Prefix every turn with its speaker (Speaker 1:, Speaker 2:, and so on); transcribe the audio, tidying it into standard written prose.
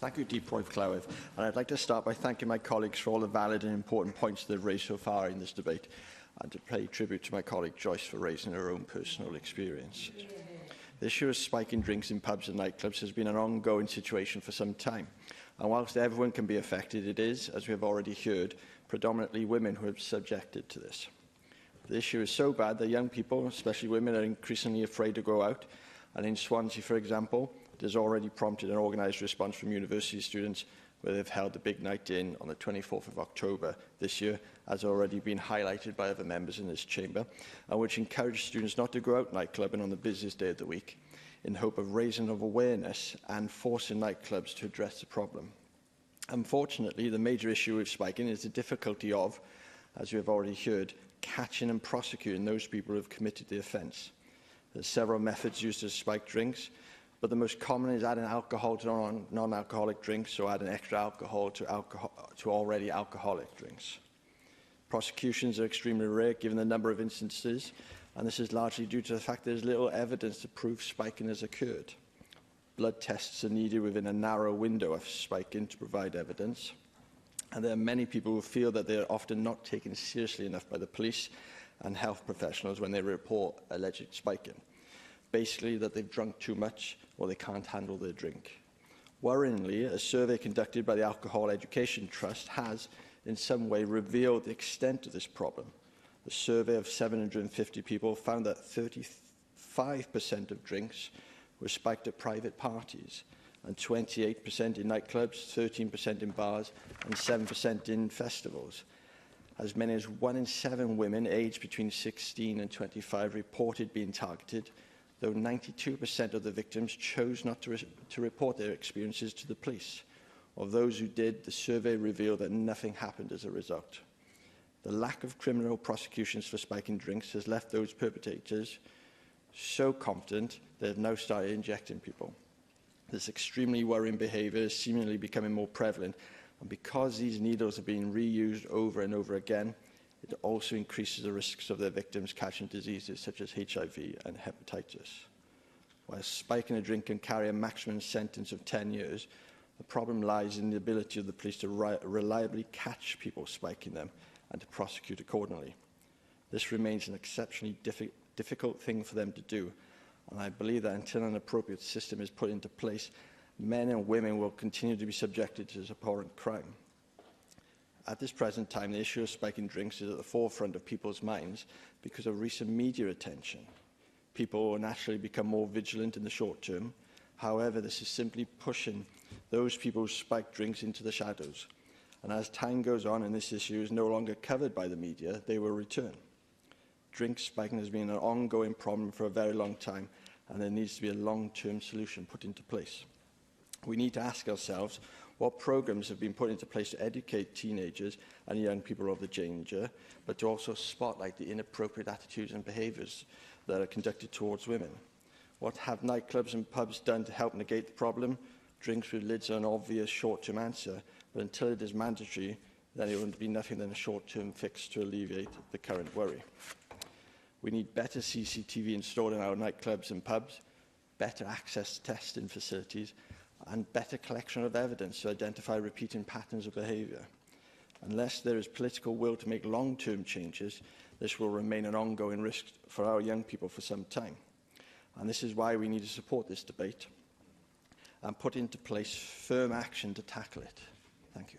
Speaker 1: Thank you, Deep Roy Clywedd. And I'd like to start by thanking my colleagues for all the valid and important points they've raised so far in this debate, and to pay tribute to my colleague Joyce for raising her own personal experience. The issue of spiking drinks in pubs and nightclubs has been an ongoing situation for some time. And whilst everyone can be affected, it is, as we have already heard, predominantly women who are subjected to this. The issue is so bad that young people, especially women, are increasingly afraid to go out. And in Swansea, for example, it has already prompted an organised response from university students where they've held the big night in on the 24th of October this year, as already been highlighted by other members in this chamber, and which encouraged students not to go out nightclubbing on the busiest day of the week, in hope of raising of awareness and forcing nightclubs to address the problem. Unfortunately, the major issue with spiking is the difficulty of, as we have already heard, catching and prosecuting those people who have committed the offence. There are several methods used to spike drinks, but the most common is adding alcohol to non-alcoholic drinks, or adding extra alcohol to already alcoholic drinks. Prosecutions are extremely rare given the number of instances, and this is largely due to the fact there is little evidence to prove spiking has occurred. Blood tests are needed within a narrow window of spiking to provide evidence, and there are many people who feel that they are often not taken seriously enough by the police and health professionals when they report alleged spiking. Basically, that they've drunk too much or they can't handle their drink. Worryingly, a survey conducted by the Alcohol Education Trust has, in some way, revealed the extent of this problem. The survey of 750 people found that 35% of drinks were spiked at private parties, and 28% in nightclubs, 13% in bars, and 7% in festivals. As many as 1 in 7 women aged between 16 and 25 reported being targeted, though 92% of the victims chose not to report their experiences to the police. Of those who did, the survey revealed that nothing happened as a result. The lack of criminal prosecutions for spiking drinks has left those perpetrators so confident they have now started injecting people. This extremely worrying behaviour is seemingly becoming more prevalent, and because these needles are being reused over and over again, it also increases the risks of their victims catching diseases such as HIV and hepatitis. While spiking a drink can carry a maximum sentence of 10 years, the problem lies in the ability of the police to reliably catch people spiking them and to prosecute accordingly. This remains an exceptionally difficult thing for them to do, and I believe that until an appropriate system is put into place, men and women will continue to be subjected to this abhorrent crime. At this present time, the issue of spiking drinks is at the forefront of people's minds because of recent media attention. People will naturally become more vigilant in the short term. However, this is simply pushing those people who spike drinks into the shadows. And as time goes on and this issue is no longer covered by the media, they will return. Drink spiking has been an ongoing problem for a very long time, and there needs to be a long-term solution put into place. We need to ask ourselves what programmes have been put into place to educate teenagers and young people of the danger, but to also spotlight the inappropriate attitudes and behaviours that are conducted towards women. What have nightclubs and pubs done to help negate the problem? Drinks with lids are an obvious short-term answer, but until it is mandatory, then it would be nothing than a short-term fix to alleviate the current worry. We need better CCTV installed in our nightclubs and pubs, better access to testing facilities, and better collection of evidence to identify repeating patterns of behaviour. Unless there is political will to make long-term changes, this will remain an ongoing risk for our young people for some time. And this is why we need to support this debate and put into place firm action to tackle it. Thank you.